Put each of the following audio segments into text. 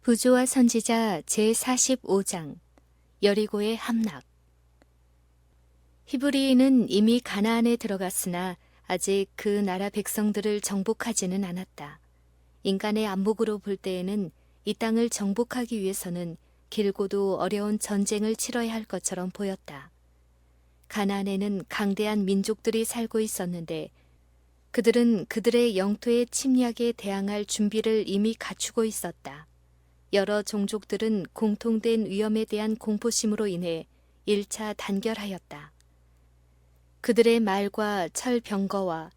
부조와 선지자 제45장 여리고의 함락. 히브리인은 이미 가나안에 들어갔으나 아직 그 나라 백성들을 정복하지는 않았다. 인간의 안목으로 볼 때에는 이 땅을 정복하기 위해서는 길고도 어려운 전쟁을 치러야 할 것처럼 보였다. 가나안에는 강대한 민족들이 살고 있었는데 그들은 그들의 영토의 침략에 대항할 준비를 이미 갖추고 있었다. 여러 종족들은 공통된 위험에 대한 공포심으로 인해 1차 단결하였다. 그들의 말과 철병거와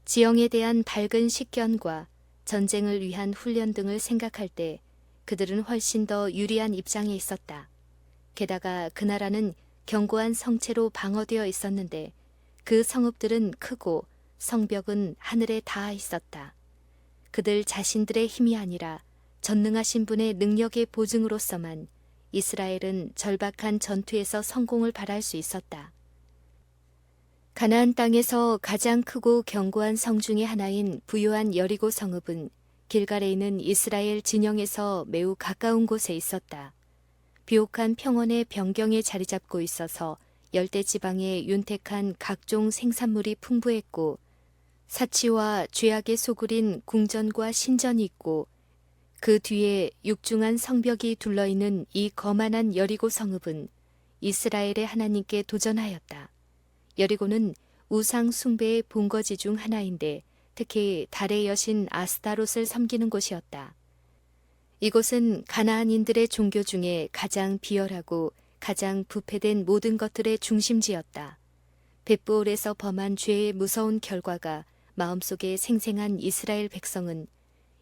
지형에 대한 밝은 식견과 전쟁을 위한 훈련 등을 생각할 때 그들은 훨씬 더 유리한 입장에 있었다. 게다가 그 나라는 견고한 성체로 방어되어 있었는데 그 성읍들은 크고 성벽은 하늘에 닿아 있었다. 그들 자신들의 힘이 아니라 전능하신 분의 능력의 보증으로서만 이스라엘은 절박한 전투에서 성공을 발할 수 있었다. 가나안 땅에서 가장 크고 견고한 성 중의 하나인 부요한 여리고 성읍은 길갈에 있는 이스라엘 진영에서 매우 가까운 곳에 있었다. 비옥한 평원의 변경에 자리 잡고 있어서 열대지방의 윤택한 각종 생산물이 풍부했고 사치와 죄악의 소굴인 궁전과 신전이 있고 그 뒤에 육중한 성벽이 둘러있는 이 거만한 여리고 성읍은 이스라엘의 하나님께 도전하였다. 여리고는 우상 숭배의 본거지 중 하나인데 특히 달의 여신 아스타롯을 섬기는 곳이었다. 이곳은 가나안인들의 종교 중에 가장 비열하고 가장 부패된 모든 것들의 중심지였다. 벳부올에서 범한 죄의 무서운 결과가 마음속에 생생한 이스라엘 백성은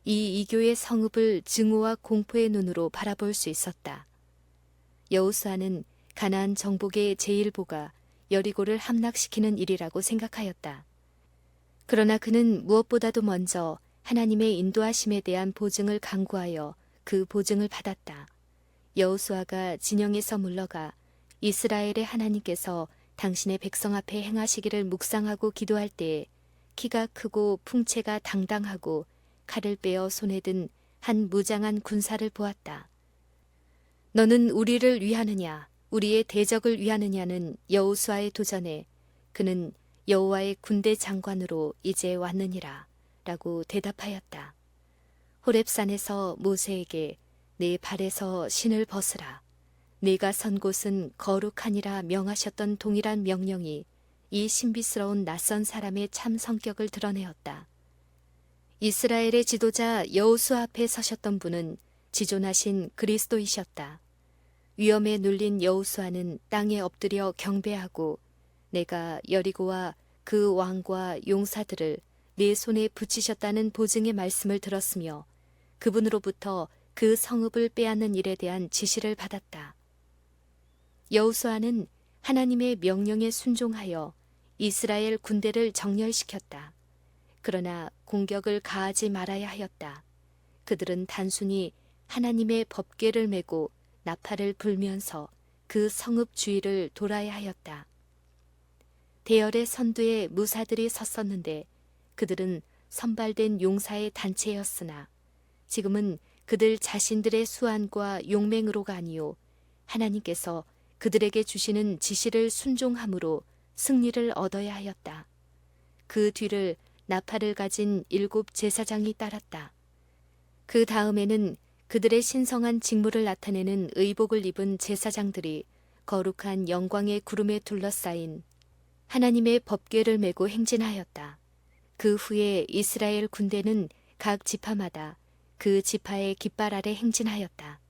이 이교의 성읍을 증오와 공포의 눈으로 바라볼 수 있었다. 여호수아는 가나안 정복의 제1보가 여리고를 함락시키는 일이라고 생각하였다. 그러나 그는 무엇보다도 먼저 하나님의 인도하심에 대한 보증을 간구하여 그 보증을 받았다. 여호수아가 진영에서 물러가 이스라엘의 하나님께서 당신의 백성 앞에 행하시기를 묵상하고 기도할 때에 키가 크고 풍채가 당당하고 칼을 빼어 손에 든 한 무장한 군사를 보았다. 너는 우리를 위하느냐, 우리의 대적을 위하느냐는 여호수아의 도전에 그는 여호와의 군대 장관으로 이제 왔느니라 라고 대답하였다. 호렙산에서 모세에게 내 발에서 신을 벗으라. 네가 선 곳은 거룩하니라 명하셨던 동일한 명령이 이 신비스러운 낯선 사람의 참 성격을 드러내었다. 이스라엘의 지도자 여호수아 앞에 서셨던 분은 지존하신 그리스도이셨다. 위험에 눌린 여호수아는 땅에 엎드려 경배하고 내가 여리고와 그 왕과 용사들을 내 손에 붙이셨다는 보증의 말씀을 들었으며 그분으로부터 그 성읍을 빼앗는 일에 대한 지시를 받았다. 여호수아는 하나님의 명령에 순종하여 이스라엘 군대를 정렬시켰다. 그러나 공격을 가하지 말아야 하였다. 그들은 단순히 하나님의 법궤를 메고 나팔을 불면서 그 성읍 주위를 돌아야 하였다. 대열의 선두에 무사들이 섰었는데 그들은 선발된 용사의 단체였으나 지금은 그들 자신들의 수완과 용맹으로가 아니요 하나님께서 그들에게 주시는 지시를 순종함으로 승리를 얻어야 하였다. 그 뒤를 나팔을 가진 7 제사장이 따랐다. 그 다음에는 그들의 신성한 직무를 나타내는 의복을 입은 제사장들이 거룩한 영광의 구름에 둘러싸인 하나님의 법궤를 메고 행진하였다. 그 후에 이스라엘 군대는 각 지파마다 그 지파의 깃발 아래 행진하였다.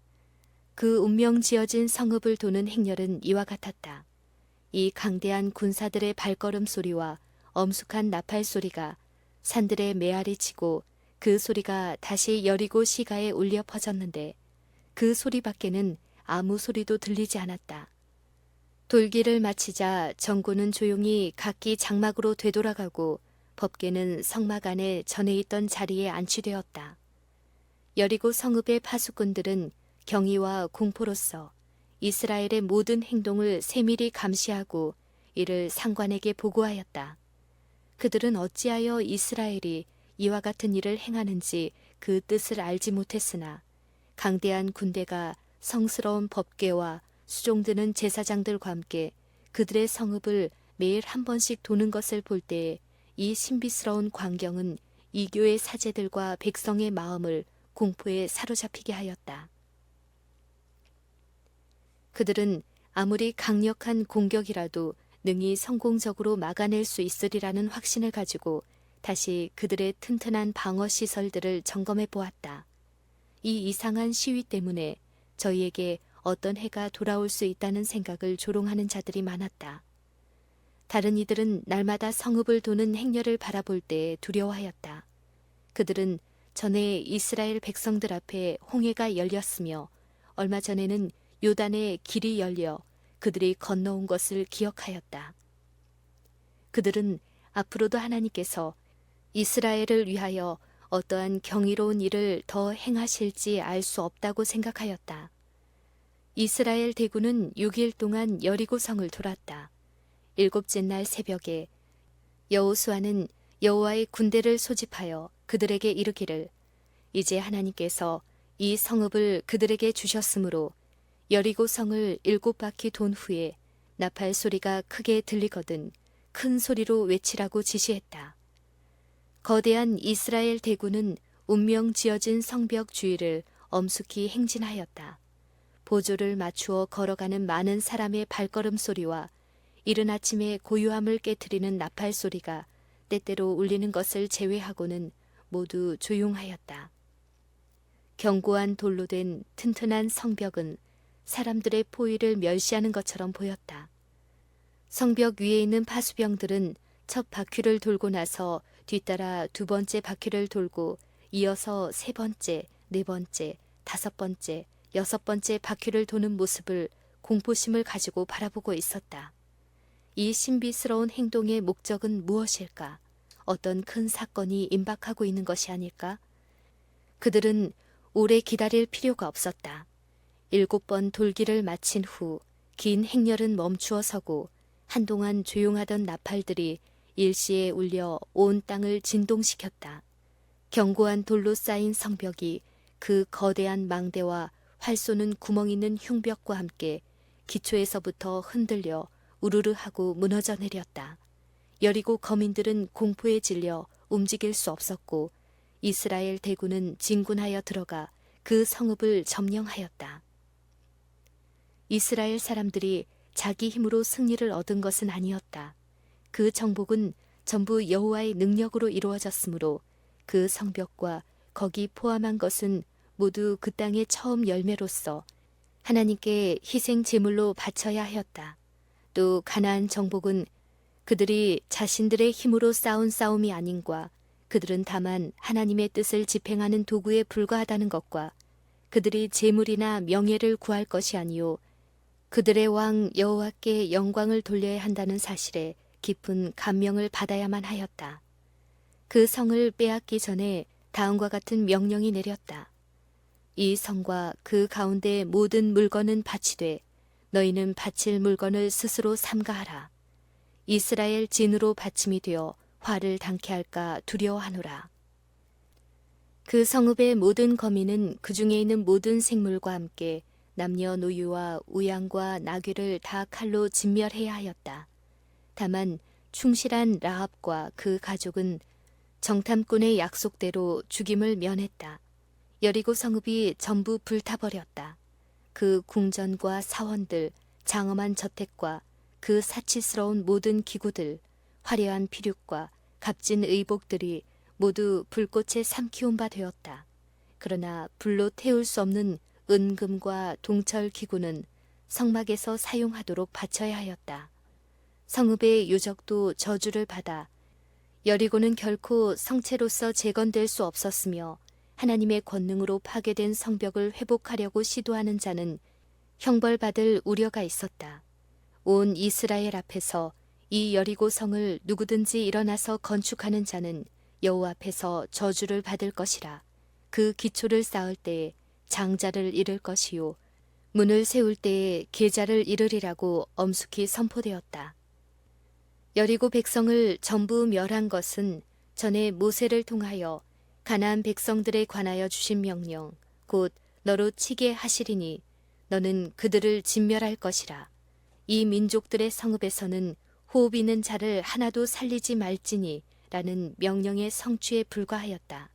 그 운명 지어진 성읍을 도는 행렬은 이와 같았다. 이 강대한 군사들의 발걸음 소리와 엄숙한 나팔 소리가 산들의 메아리 치고 그 소리가 다시 여리고 시가에 울려 퍼졌는데 그 소리밖에는 아무 소리도 들리지 않았다. 돌기를 마치자 전군은 조용히 각기 장막으로 되돌아가고 법궤는 성막 안에 전에 있던 자리에 안치되었다. 여리고 성읍의 파수꾼들은 경의와 공포로서 이스라엘의 모든 행동을 세밀히 감시하고 이를 상관에게 보고하였다. 그들은 어찌하여 이스라엘이 이와 같은 일을 행하는지 그 뜻을 알지 못했으나 강대한 군대가 성스러운 법궤와 수종드는 제사장들과 함께 그들의 성읍을 매일 한 번씩 도는 것을 볼 때에 이 신비스러운 광경은 이교의 사제들과 백성의 마음을 공포에 사로잡히게 하였다. 그들은 아무리 강력한 공격이라도 능히 성공적으로 막아낼 수 있으리라는 확신을 가지고 다시 그들의 튼튼한 방어 시설들을 점검해 보았다. 이 이상한 시위 때문에 저희에게 어떤 해가 돌아올 수 있다는 생각을 조롱하는 자들이 많았다. 다른 이들은 날마다 성읍을 도는 행렬을 바라볼 때 두려워하였다. 그들은 전에 이스라엘 백성들 앞에 홍해가 열렸으며 얼마 전에는 요단의 길이 열려 그들이 건너온 것을 기억하였다. 그들은 앞으로도 하나님께서 이스라엘을 위하여 어떠한 경이로운 일을 더 행하실지 알 수 없다고 생각하였다. 이스라엘 대군은 6일 동안 여리고 성을 돌았다. 7째 날 새벽에 여호수아는 여호와의 군대를 소집하여 그들에게 이르기를 이제 하나님께서 이 성읍을 그들에게 주셨으므로 여리고 성을 7바퀴 돈 후에 나팔 소리가 크게 들리거든 큰 소리로 외치라고 지시했다. 거대한 이스라엘 대군은 운명 지어진 성벽 주위를 엄숙히 행진하였다. 보조를 맞추어 걸어가는 많은 사람의 발걸음 소리와 이른 아침에 고요함을 깨트리는 나팔 소리가 때때로 울리는 것을 제외하고는 모두 조용하였다. 견고한 돌로 된 튼튼한 성벽은 사람들의 포위를 멸시하는 것처럼 보였다. 성벽 위에 있는 파수병들은 첫 바퀴를 돌고 나서 뒤따라 2번째 바퀴를 돌고 이어서 3번째, 4번째, 5번째, 6번째 바퀴를 도는 모습을 공포심을 가지고 바라보고 있었다. 이 신비스러운 행동의 목적은 무엇일까? 어떤 큰 사건이 임박하고 있는 것이 아닐까? 그들은 오래 기다릴 필요가 없었다. 7번 돌기를 마친 후 긴 행렬은 멈추어 서고 한동안 조용하던 나팔들이 일시에 울려 온 땅을 진동시켰다. 견고한 돌로 쌓인 성벽이 그 거대한 망대와 활 쏘는 구멍 있는 흉벽과 함께 기초에서부터 흔들려 우르르 하고 무너져 내렸다. 여리고 거민들은 공포에 질려 움직일 수 없었고 이스라엘 대군은 진군하여 들어가 그 성읍을 점령하였다. 이스라엘 사람들이 자기 힘으로 승리를 얻은 것은 아니었다. 그 정복은 전부 여호와의 능력으로 이루어졌으므로 그 성벽과 거기 포함한 것은 모두 그 땅의 처음 열매로서 하나님께 희생 제물로 바쳐야 하였다. 또 가나안 정복은 그들이 자신들의 힘으로 싸운 싸움이 아닌과 그들은 다만 하나님의 뜻을 집행하는 도구에 불과하다는 것과 그들이 재물이나 명예를 구할 것이 아니요 그들의 왕 여호와께 영광을 돌려야 한다는 사실에 깊은 감명을 받아야만 하였다. 그 성을 빼앗기 전에 다음과 같은 명령이 내렸다. 이 성과 그 가운데 모든 물건은 바치되 너희는 바칠 물건을 스스로 삼가하라. 이스라엘 진으로 바침이 되어 화를 당케 할까 두려워하노라. 그 성읍의 모든 거민은 그 중에 있는 모든 생물과 함께 남녀노유와 우양과 나귀를 다 칼로 진멸해야 하였다. 다만 충실한 라합과 그 가족은 정탐꾼의 약속대로 죽임을 면했다. 여리고 성읍이 전부 불타버렸다. 그 궁전과 사원들, 장엄한 저택과 그 사치스러운 모든 기구들, 화려한 피륙과 값진 의복들이 모두 불꽃에 삼키운 바 되었다. 그러나 불로 태울 수 없는 은금과 동철 기구는 성막에서 사용하도록 바쳐야 하였다. 성읍의 유적도 저주를 받아 여리고는 결코 성체로서 재건될 수 없었으며 하나님의 권능으로 파괴된 성벽을 회복하려고 시도하는 자는 형벌받을 우려가 있었다. 온 이스라엘 앞에서 이 여리고 성을 누구든지 일어나서 건축하는 자는 여호와 앞에서 저주를 받을 것이라. 그 기초를 쌓을 때에 장자를 잃을 것이요 문을 세울 때에 계자를 잃으리라고 엄숙히 선포되었다. 여리고 백성을 전부 멸한 것은 전에 모세를 통하여 가나안 백성들에 관하여 주신 명령, 곧 너로 치게 하시리니 너는 그들을 진멸할 것이라. 이 민족들의 성읍에서는 호흡 있는 자를 하나도 살리지 말지니 라는 명령의 성취에 불과하였다.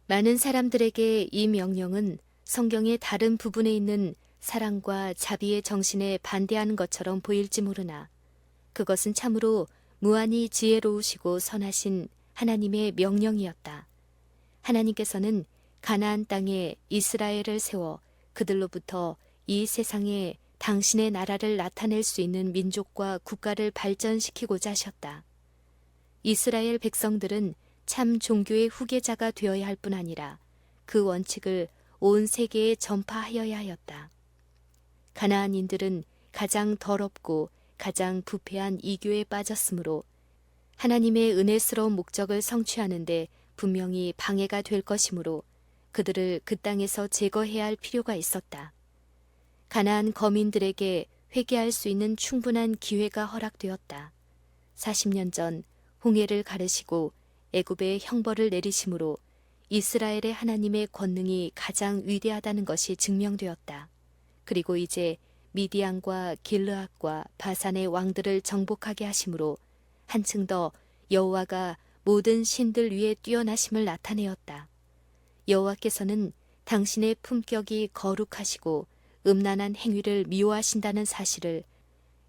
많은 사람들에게 이 명령은 성경의 다른 부분에 있는 사랑과 자비의 정신에 반대하는 것처럼 보일지 모르나 그것은 참으로 무한히 지혜로우시고 선하신 하나님의 명령이었다. 하나님께서는 가나안 땅에 이스라엘을 세워 그들로부터 이 세상에 당신의 나라를 나타낼 수 있는 민족과 국가를 발전시키고자 하셨다. 이스라엘 백성들은 참 종교의 후계자가 되어야 할 뿐 아니라 그 원칙을 온 세계에 전파하여야 하였다. 가나안인들은 가장 더럽고 가장 부패한 이교에 빠졌으므로 하나님의 은혜스러운 목적을 성취하는데 분명히 방해가 될 것이므로 그들을 그 땅에서 제거해야 할 필요가 있었다. 가나안 거민들에게 회개할 수 있는 충분한 기회가 허락되었다. 40년 전 홍해를 가르시고 애굽의 형벌을 내리심으로 이스라엘의 하나님의 권능이 가장 위대하다는 것이 증명되었다. 그리고 이제 미디안과 길르앗과 바산의 왕들을 정복하게 하심으로 한층 더 여호와가 모든 신들 위에 뛰어나심을 나타내었다. 여호와께서는 당신의 품격이 거룩하시고 음란한 행위를 미워하신다는 사실을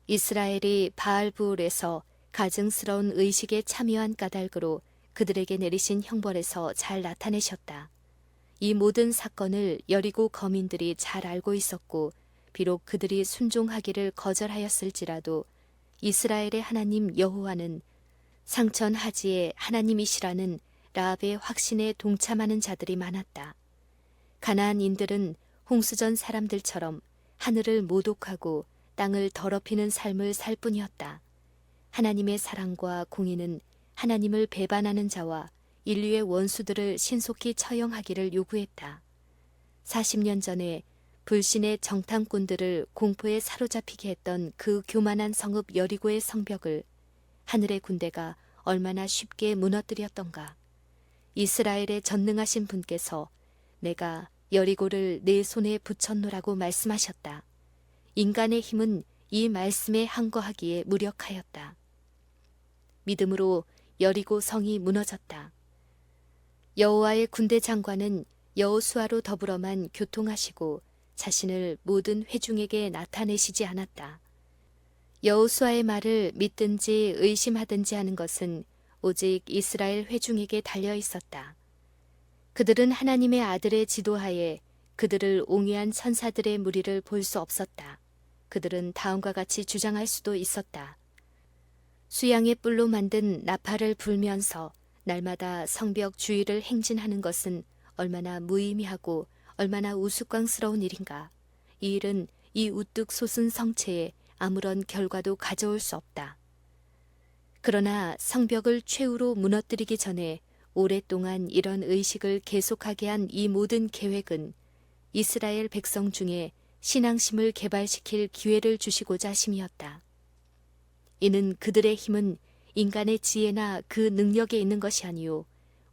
이스라엘이 바알부올에서 가증스러운 의식에 참여한 까닭으로 그들에게 내리신 형벌에서 잘 나타내셨다. 이 모든 사건을 여리고 거민들이 잘 알고 있었고 비록 그들이 순종하기를 거절하였을지라도 이스라엘의 하나님 여호와는 상천하지의 하나님이시라는 라합의 확신에 동참하는 자들이 많았다. 가나안인들은 홍수전 사람들처럼 하늘을 모독하고 땅을 더럽히는 삶을 살 뿐이었다. 하나님의 사랑과 공의는 하나님을 배반하는 자와 인류의 원수들을 신속히 처형하기를 요구했다. 40년 전에 불신의 정탐꾼들을 공포에 사로잡히게 했던 그 교만한 성읍 여리고의 성벽을 하늘의 군대가 얼마나 쉽게 무너뜨렸던가. 이스라엘의 전능하신 분께서 내가 여리고를 내 손에 붙였노라고 말씀하셨다. 인간의 힘은 이 말씀에 항거하기에 무력하였다. 믿음으로 여리고 성이 무너졌다. 여호와의 군대 장관은 여호수아로 더불어만 교통하시고 자신을 모든 회중에게 나타내시지 않았다. 여호수아의 말을 믿든지 의심하든지 하는 것은 오직 이스라엘 회중에게 달려 있었다. 그들은 하나님의 아들의 지도하에 그들을 옹이한 천사들의 무리를 볼 수 없었다. 그들은 다음과 같이 주장할 수도 있었다. 수양의 뿔로 만든 나팔을 불면서 날마다 성벽 주위를 행진하는 것은 얼마나 무의미하고 얼마나 우스꽝스러운 일인가. 이 일은 이 우뚝 솟은 성체에 아무런 결과도 가져올 수 없다. 그러나 성벽을 최후로 무너뜨리기 전에 오랫동안 이런 의식을 계속하게 한 이 모든 계획은 이스라엘 백성 중에 신앙심을 개발시킬 기회를 주시고자 하심이었다. 이는 그들의 힘은 인간의 지혜나 그 능력에 있는 것이 아니요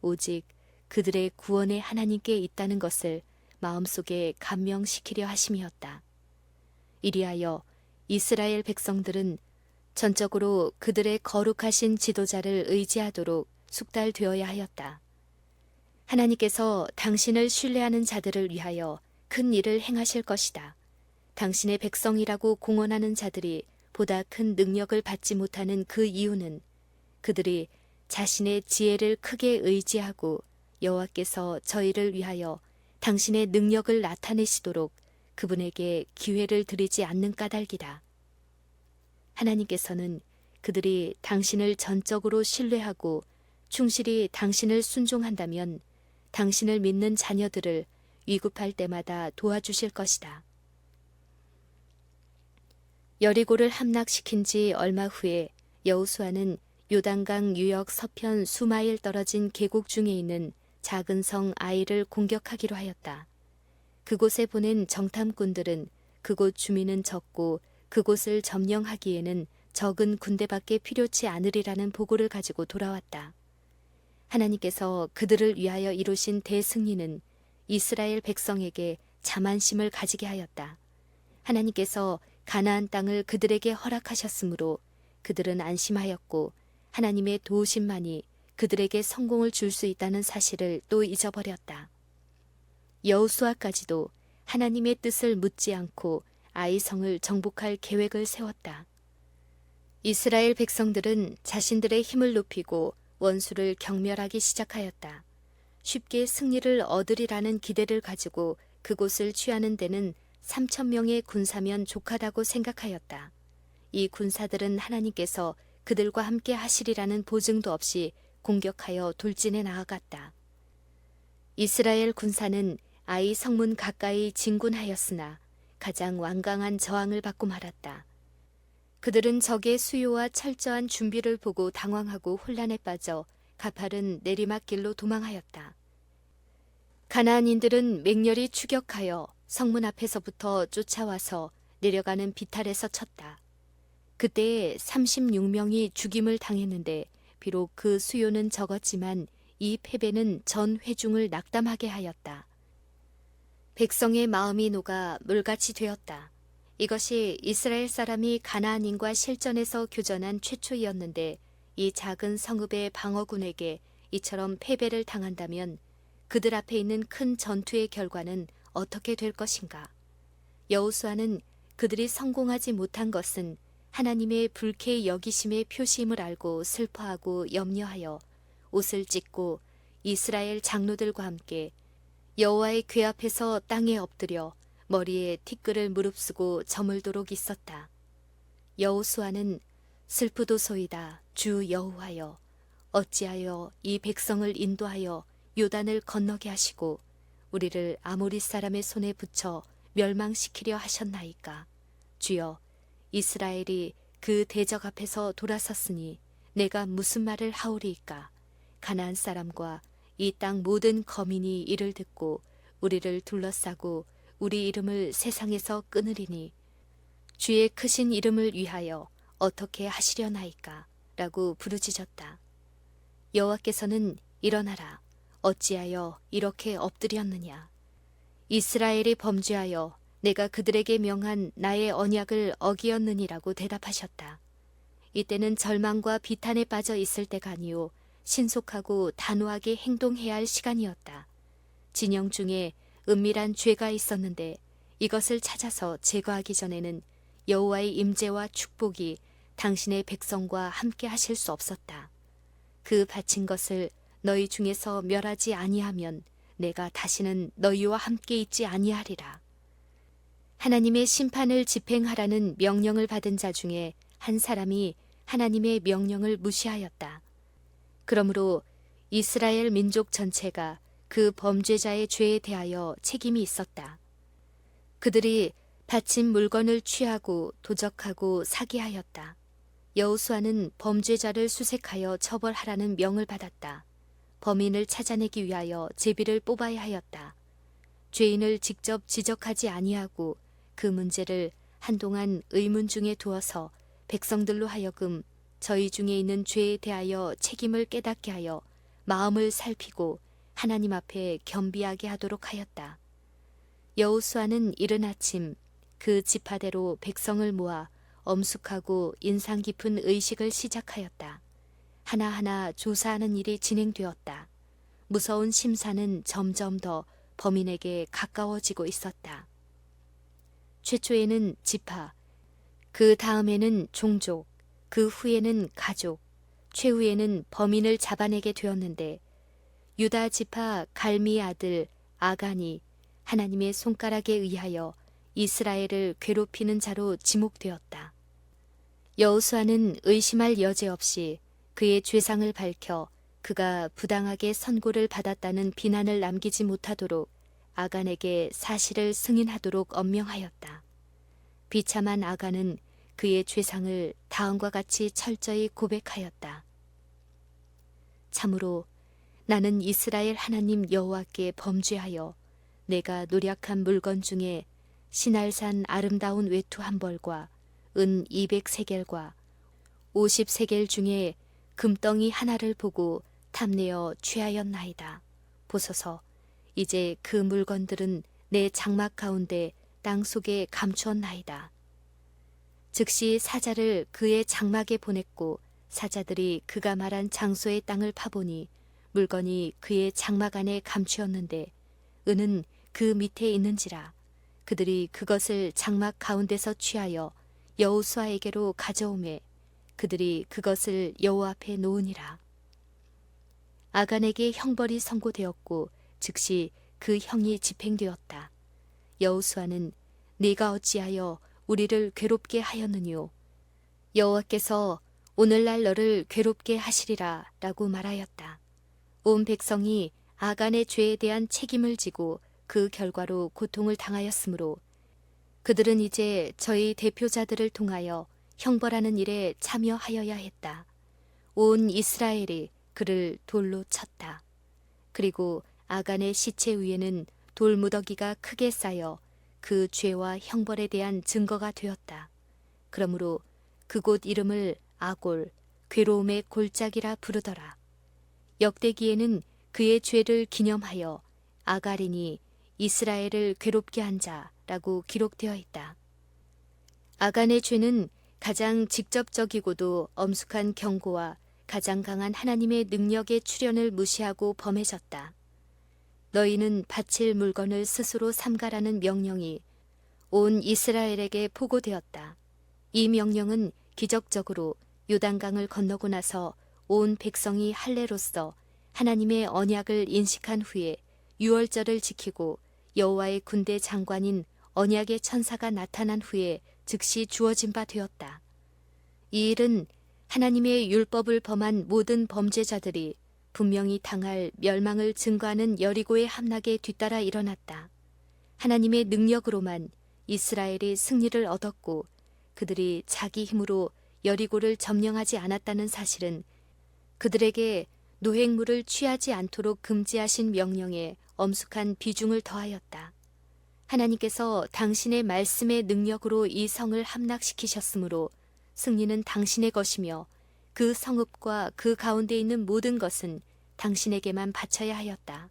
오직 그들의 구원의 하나님께 있다는 것을 마음속에 감명시키려 하심이었다. 이리하여 이스라엘 백성들은 전적으로 그들의 거룩하신 지도자를 의지하도록 숙달되어야 하였다. 하나님께서 당신을 신뢰하는 자들을 위하여 큰 일을 행하실 것이다. 당신의 백성이라고 공언하는 자들이 보다 큰 능력을 받지 못하는 그 이유는 그들이 자신의 지혜를 크게 의지하고 여호와께서 저희를 위하여 당신의 능력을 나타내시도록 그분에게 기회를 드리지 않는 까닭이다. 하나님께서는 그들이 당신을 전적으로 신뢰하고 충실히 당신을 순종한다면 당신을 믿는 자녀들을 위급할 때마다 도와주실 것이다. 여리고를 함락시킨 지 얼마 후에 여호수아는 요단강 유역 서편 수마일 떨어진 계곡 중에 있는 작은 성 아이를 공격하기로 하였다. 그곳에 보낸 정탐꾼들은 그곳 주민은 적고 그곳을 점령하기에는 적은 군대밖에 필요치 않으리라는 보고를 가지고 돌아왔다. 하나님께서 그들을 위하여 이루신 대승리는 이스라엘 백성에게 자만심을 가지게 하였다. 하나님께서 가나안 땅을 그들에게 허락하셨으므로 그들은 안심하였고 하나님의 도우심만이 그들에게 성공을 줄 수 있다는 사실을 또 잊어버렸다. 여호수아까지도 하나님의 뜻을 묻지 않고 아이 성을 정복할 계획을 세웠다. 이스라엘 백성들은 자신들의 힘을 높이고 원수를 경멸하기 시작하였다. 쉽게 승리를 얻으리라는 기대를 가지고 그곳을 취하는 데는 3,000명의 군사면 족하다고 생각하였다. 이 군사들은 하나님께서 그들과 함께 하시리라는 보증도 없이 공격하여 돌진해 나아갔다. 이스라엘 군사는 아이 성문 가까이 진군하였으나 가장 완강한 저항을 받고 말았다. 그들은 적의 수요와 철저한 준비를 보고 당황하고 혼란에 빠져 가파른 내리막길로 도망하였다. 가나안인들은 맹렬히 추격하여 성문 앞에서부터 쫓아와서 내려가는 비탈에서 쳤다. 그때에 36명이 죽임을 당했는데 비록 그 수요는 적었지만 이 패배는 전 회중을 낙담하게 하였다. 백성의 마음이 녹아 물같이 되었다. 이것이 이스라엘 사람이 가나안인과 실전에서 교전한 최초이었는데 이 작은 성읍의 방어군에게 이처럼 패배를 당한다면 그들 앞에 있는 큰 전투의 결과는 어떻게 될 것인가? 여호수아는 그들이 성공하지 못한 것은 하나님의 불쾌히 여기심의 표시임을 알고 슬퍼하고 염려하여 옷을 찢고 이스라엘 장로들과 함께 여호와의 궤 앞에서 땅에 엎드려 머리에 티끌을 무릅쓰고 저물도록 있었다. 여호수아는 슬프도소이다 주 여호와여 어찌하여 이 백성을 인도하여 요단을 건너게 하시고 우리를 아모리 사람의 손에 붙여 멸망시키려 하셨나이까. 주여 이스라엘이 그 대적 앞에서 돌아섰으니 내가 무슨 말을 하오리이까. 가나안 사람과 이 땅 모든 거민이 이를 듣고 우리를 둘러싸고 우리 이름을 세상에서 끊으리니 주의 크신 이름을 위하여 어떻게 하시려나이까 라고 부르짖었다. 여호와께서는 일어나라 어찌하여 이렇게 엎드렸느냐. 이스라엘이 범죄하여 내가 그들에게 명한 나의 언약을 어기었느니라고 대답하셨다. 이때는 절망과 비탄에 빠져 있을 때가 아니요 신속하고 단호하게 행동해야 할 시간이었다. 진영 중에 은밀한 죄가 있었는데 이것을 찾아서 제거하기 전에는 여호와의 임재와 축복이 당신의 백성과 함께 하실 수 없었다. 그 바친 것을 너희 중에서 멸하지 아니하면 내가 다시는 너희와 함께 있지 아니하리라. 하나님의 심판을 집행하라는 명령을 받은 자 중에 한 사람이 하나님의 명령을 무시하였다. 그러므로 이스라엘 민족 전체가 그 범죄자의 죄에 대하여 책임이 있었다. 그들이 바친 물건을 취하고 도적하고 사기하였다. 여호수아는 범죄자를 수색하여 처벌하라는 명을 받았다. 범인을 찾아내기 위하여 제비를 뽑아야 하였다. 죄인을 직접 지적하지 아니하고 그 문제를 한동안 의문 중에 두어서 백성들로 하여금 저희 중에 있는 죄에 대하여 책임을 깨닫게 하여 마음을 살피고 하나님 앞에 겸비하게 하도록 하였다. 여호수아는 이른 아침 그 지파대로 백성을 모아 엄숙하고 인상 깊은 의식을 시작하였다. 하나하나 조사하는 일이 진행되었다. 무서운 심사는 점점 더 범인에게 가까워지고 있었다. 최초에는 지파, 그 다음에는 종족, 그 후에는 가족, 최후에는 범인을 잡아내게 되었는데 유다 지파 갈미의 아들 아간이 하나님의 손가락에 의하여 이스라엘을 괴롭히는 자로 지목되었다. 여호수아는 의심할 여지 없이 그의 죄상을 밝혀 그가 부당하게 선고를 받았다는 비난을 남기지 못하도록 아간에게 사실을 승인하도록 엄명하였다. 비참한 아간은 그의 죄상을 다음과 같이 철저히 고백하였다. 참으로 나는 이스라엘 하나님 여호와께 범죄하여 내가 노력한 물건 중에 시날산 아름다운 외투 한 벌과 은 200세겔과 50세겔 중에 금덩이 하나를 보고 탐내어 취하였나이다. 보소서 이제 그 물건들은 내 장막 가운데 땅 속에 감추었나이다. 즉시 사자를 그의 장막에 보냈고 사자들이 그가 말한 장소의 땅을 파보니 물건이 그의 장막 안에 감추었는데 은은 그 밑에 있는지라. 그들이 그것을 장막 가운데서 취하여 여호수아에게로 가져오매 그들이 그것을 여호와 앞에 놓으니라. 아간에게 형벌이 선고되었고 즉시 그 형이 집행되었다. 여호수아는 네가 어찌하여 우리를 괴롭게 하였느뇨? 여호와께서 오늘날 너를 괴롭게 하시리라 라고 말하였다. 온 백성이 아간의 죄에 대한 책임을 지고 그 결과로 고통을 당하였으므로 그들은 이제 저희 대표자들을 통하여 형벌하는 일에 참여하여야 했다. 온 이스라엘이 그를 돌로 쳤다. 그리고 아간의 시체 위에는 돌무더기가 크게 쌓여 그 죄와 형벌에 대한 증거가 되었다. 그러므로 그곳 이름을 아골, 괴로움의 골짜기라 부르더라. 역대기에는 그의 죄를 기념하여 아갈이니 이스라엘을 괴롭게 한 자라고 기록되어 있다. 아간의 죄는 가장 직접적이고도 엄숙한 경고와 가장 강한 하나님의 능력의 출현을 무시하고 범해졌다. 너희는 바칠 물건을 스스로 삼가라는 명령이 온 이스라엘에게 보고되었다. 이 명령은 기적적으로 요단강을 건너고 나서 온 백성이 할례로서 하나님의 언약을 인식한 후에 유월절을 지키고 여호와의 군대 장관인 언약의 천사가 나타난 후에 즉시 주어진 바 되었다. 이 일은 하나님의 율법을 범한 모든 범죄자들이 분명히 당할 멸망을 증거하는 여리고의 함락에 뒤따라 일어났다. 하나님의 능력으로만 이스라엘이 승리를 얻었고 그들이 자기 힘으로 여리고를 점령하지 않았다는 사실은 그들에게 노획물을 취하지 않도록 금지하신 명령에 엄숙한 비중을 더하였다. 하나님께서 당신의 말씀의 능력으로 이 성을 함락시키셨으므로 승리는 당신의 것이며 그 성읍과 그 가운데 있는 모든 것은 당신에게만 바쳐야 하였다.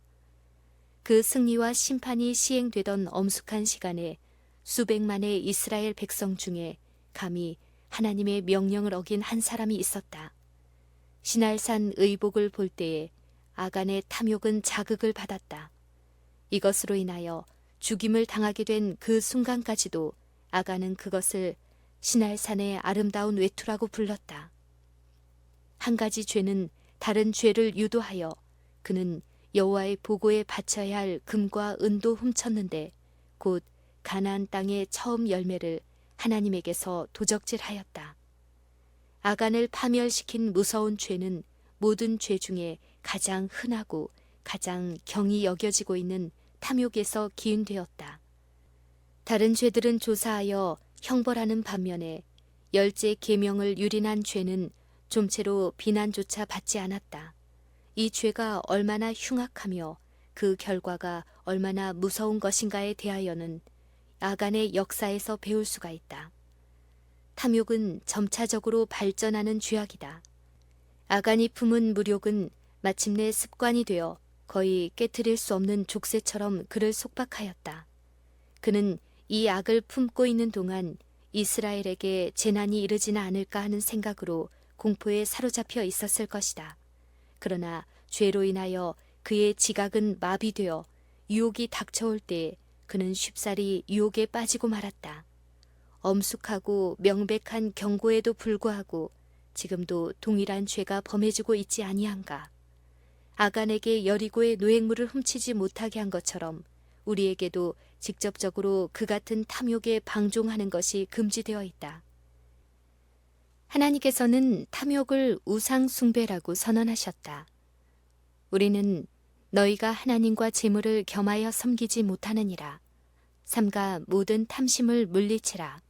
그 승리와 심판이 시행되던 엄숙한 시간에 수백만의 이스라엘 백성 중에 감히 하나님의 명령을 어긴 한 사람이 있었다. 시날산 의복을 볼 때에 아간의 탐욕은 자극을 받았다. 이것으로 인하여 죽임을 당하게 된 그 순간까지도 아간은 그것을 시날산의 아름다운 외투라고 불렀다. 한 가지 죄는 다른 죄를 유도하여 그는 여호와의 보고에 바쳐야 할 금과 은도 훔쳤는데 곧 가나안 땅의 처음 열매를 하나님에게서 도적질하였다. 아간을 파멸시킨 무서운 죄는 모든 죄 중에 가장 흔하고 가장 경히 여겨지고 있는 탐욕에서 기인되었다. 다른 죄들은 조사하여 형벌하는 반면에 열째 계명을 유린한 죄는 좀채로 비난조차 받지 않았다. 이 죄가 얼마나 흉악하며 그 결과가 얼마나 무서운 것인가에 대하여는 아간의 역사에서 배울 수가 있다. 탐욕은 점차적으로 발전하는 죄악이다. 아간이 품은 무욕은 마침내 습관이 되어 거의 깨트릴 수 없는 족쇄처럼 그를 속박하였다. 그는 이 악을 품고 있는 동안 이스라엘에게 재난이 이르지는 않을까 하는 생각으로 공포에 사로잡혀 있었을 것이다. 그러나 죄로 인하여 그의 지각은 마비되어 유혹이 닥쳐올 때 그는 쉽사리 유혹에 빠지고 말았다. 엄숙하고 명백한 경고에도 불구하고 지금도 동일한 죄가 범해지고 있지 아니한가. 아간에게 여리고의 노획물을 훔치지 못하게 한 것처럼 우리에게도 직접적으로 그 같은 탐욕에 방종하는 것이 금지되어 있다. 하나님께서는 탐욕을 우상 숭배라고 선언하셨다. 우리는 너희가 하나님과 재물을 겸하여 섬기지 못하느니라. 삼가 모든 탐심을 물리치라.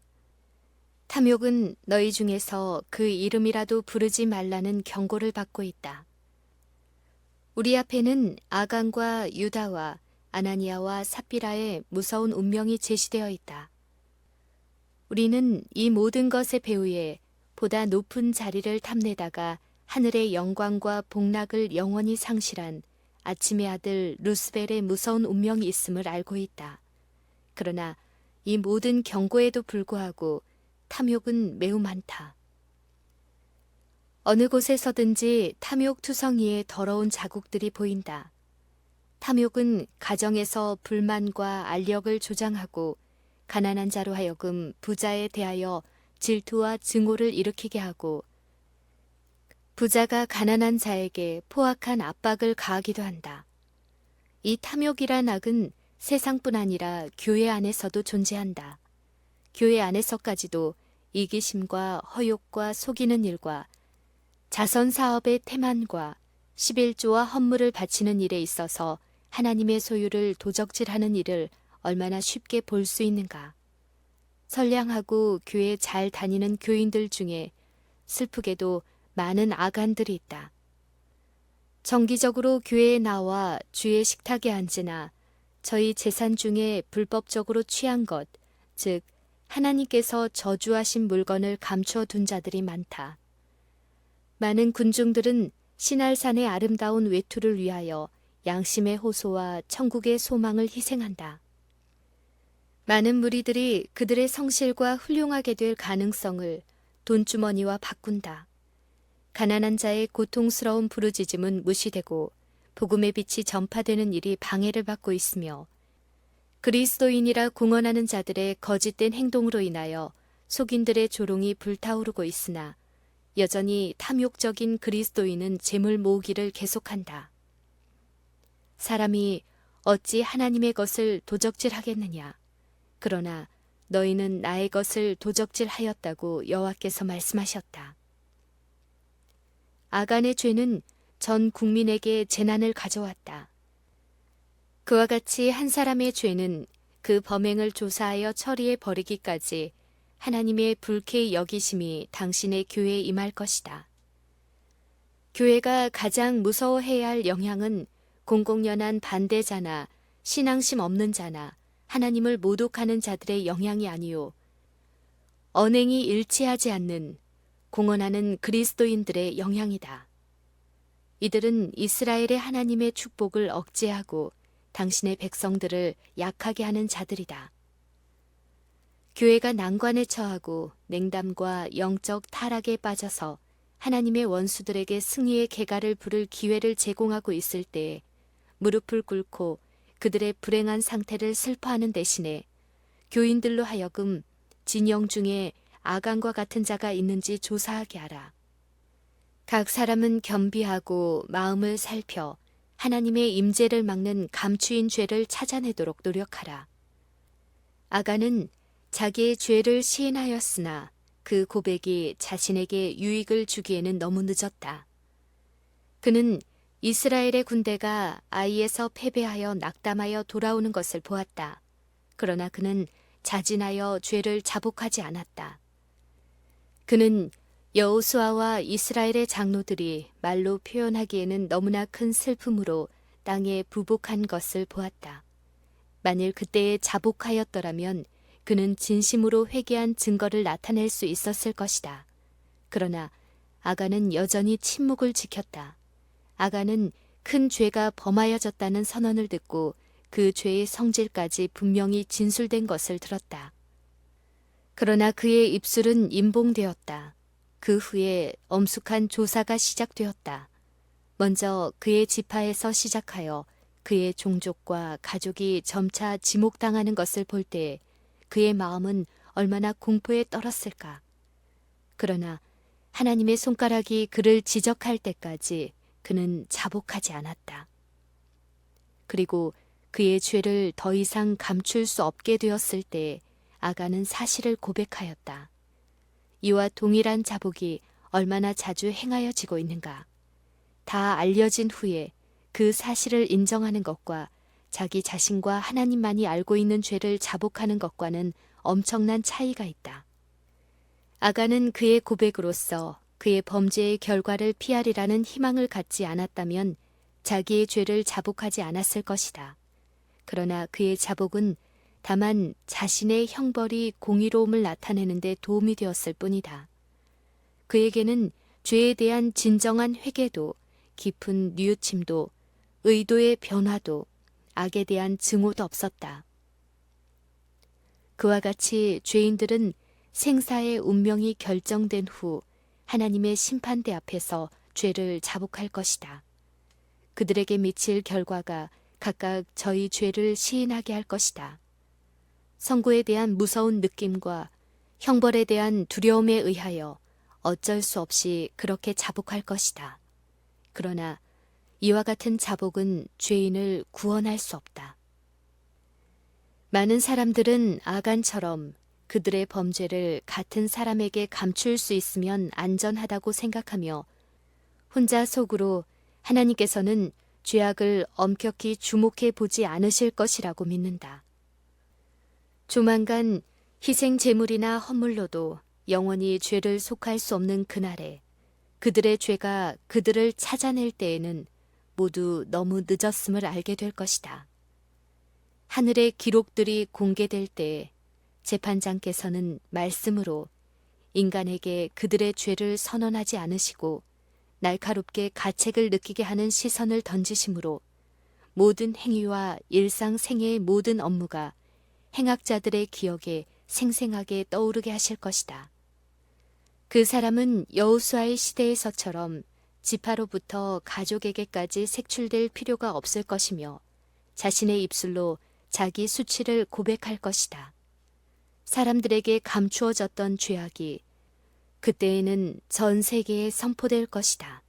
탐욕은 너희 중에서 그 이름이라도 부르지 말라는 경고를 받고 있다. 우리 앞에는 아간과 유다와 아나니아와 삽비라의 무서운 운명이 제시되어 있다. 우리는 이 모든 것의 배후에 보다 높은 자리를 탐내다가 하늘의 영광과 복락을 영원히 상실한 아침의 아들 루스벨의 무서운 운명이 있음을 알고 있다. 그러나 이 모든 경고에도 불구하고 탐욕은 매우 많다. 어느 곳에서든지 탐욕투성이의 더러운 자국들이 보인다. 탐욕은 가정에서 불만과 알력을 조장하고 가난한 자로 하여금 부자에 대하여 질투와 증오를 일으키게 하고 부자가 가난한 자에게 포악한 압박을 가하기도 한다. 이 탐욕이란 악은 세상뿐 아니라 교회 안에서도 존재한다. 교회 안에서까지도 이기심과 허욕과 속이는 일과 자선 사업의 태만과 11조와 헌물을 바치는 일에 있어서 하나님의 소유를 도적질하는 일을 얼마나 쉽게 볼 수 있는가. 선량하고 교회 잘 다니는 교인들 중에 슬프게도 많은 아간들이 있다. 정기적으로 교회에 나와 주의 식탁에 앉으나 저희 재산 중에 불법적으로 취한 것, 즉 하나님께서 저주하신 물건을 감추어 둔 자들이 많다. 많은 군중들은 신할산의 아름다운 외투를 위하여 양심의 호소와 천국의 소망을 희생한다. 많은 무리들이 그들의 성실과 훌륭하게 될 가능성을 돈주머니와 바꾼다. 가난한 자의 고통스러운 부르짖음은 무시되고 복음의 빛이 전파되는 일이 방해를 받고 있으며 그리스도인이라 공언하는 자들의 거짓된 행동으로 인하여 속인들의 조롱이 불타오르고 있으나 여전히 탐욕적인 그리스도인은 재물 모으기를 계속한다. 사람이 어찌 하나님의 것을 도적질하겠느냐. 그러나 너희는 나의 것을 도적질하였다고 여호와께서 말씀하셨다. 아간의 죄는 전 국민에게 재난을 가져왔다. 그와 같이 한 사람의 죄는 그 범행을 조사하여 처리해 버리기까지 하나님의 불쾌히 여기심이 당신의 교회에 임할 것이다. 교회가 가장 무서워해야 할 영향은 공공연한 반대자나 신앙심 없는 자나 하나님을 모독하는 자들의 영향이 아니요 언행이 일치하지 않는 공언하는 그리스도인들의 영향이다. 이들은 이스라엘의 하나님의 축복을 억제하고 당신의 백성들을 약하게 하는 자들이다. 교회가 난관에 처하고 냉담과 영적 타락에 빠져서 하나님의 원수들에게 승리의 개가를 부를 기회를 제공하고 있을 때 무릎을 꿇고 그들의 불행한 상태를 슬퍼하는 대신에 교인들로 하여금 진영 중에 아간과 같은 자가 있는지 조사하게 하라. 각 사람은 겸비하고 마음을 살펴 하나님의 임재를 막는 감추인 죄를 찾아내도록 노력하라. 아간은 자기의 죄를 시인하였으나 그 고백이 자신에게 유익을 주기에는 너무 늦었다. 그는 이스라엘의 군대가 아이에서 패배하여 낙담하여 돌아오는 것을 보았다. 그러나 그는 자진하여 죄를 자복하지 않았다. 그는 여호수아와 이스라엘의 장로들이 말로 표현하기에는 너무나 큰 슬픔으로 땅에 부복한 것을 보았다. 만일 그때에 자복하였더라면 그는 진심으로 회개한 증거를 나타낼 수 있었을 것이다. 그러나 아간은 여전히 침묵을 지켰다. 아간은 큰 죄가 범하여졌다는 선언을 듣고 그 죄의 성질까지 분명히 진술된 것을 들었다. 그러나 그의 입술은 임봉되었다. 그 후에 엄숙한 조사가 시작되었다. 먼저 그의 지파에서 시작하여 그의 종족과 가족이 점차 지목당하는 것을 볼 때 그의 마음은 얼마나 공포에 떨었을까. 그러나 하나님의 손가락이 그를 지적할 때까지 그는 자복하지 않았다. 그리고 그의 죄를 더 이상 감출 수 없게 되었을 때 아간은 사실을 고백하였다. 이와 동일한 자복이 얼마나 자주 행하여지고 있는가. 다 알려진 후에 그 사실을 인정하는 것과 자기 자신과 하나님만이 알고 있는 죄를 자복하는 것과는 엄청난 차이가 있다. 아간은 그의 고백으로서 그의 범죄의 결과를 피하리라는 희망을 갖지 않았다면 자기의 죄를 자복하지 않았을 것이다. 그러나 그의 자복은 다만 자신의 형벌이 공의로움을 나타내는 데 도움이 되었을 뿐이다. 그에게는 죄에 대한 진정한 회개도 깊은 뉘우침도 의도의 변화도 악에 대한 증오도 없었다. 그와 같이 죄인들은 생사의 운명이 결정된 후 하나님의 심판대 앞에서 죄를 자복할 것이다. 그들에게 미칠 결과가 각각 저희 죄를 시인하게 할 것이다. 선고에 대한 무서운 느낌과 형벌에 대한 두려움에 의하여 어쩔 수 없이 그렇게 자복할 것이다. 그러나 이와 같은 자복은 죄인을 구원할 수 없다. 많은 사람들은 아간처럼 그들의 범죄를 같은 사람에게 감출 수 있으면 안전하다고 생각하며 혼자 속으로 하나님께서는 죄악을 엄격히 주목해 보지 않으실 것이라고 믿는다. 조만간 희생 제물이나 헌물로도 영원히 죄를 속할 수 없는 그날에 그들의 죄가 그들을 찾아낼 때에는 모두 너무 늦었음을 알게 될 것이다. 하늘의 기록들이 공개될 때에 재판장께서는 말씀으로 인간에게 그들의 죄를 선언하지 않으시고 날카롭게 가책을 느끼게 하는 시선을 던지심으로 모든 행위와 일상생애의 모든 업무가 행악자들의 기억에 생생하게 떠오르게 하실 것이다. 그 사람은 여호수아의 시대에서처럼 지파로부터 가족에게까지 색출될 필요가 없을 것이며 자신의 입술로 자기 수치를 고백할 것이다. 사람들에게 감추어졌던 죄악이 그때에는 전 세계에 선포될 것이다.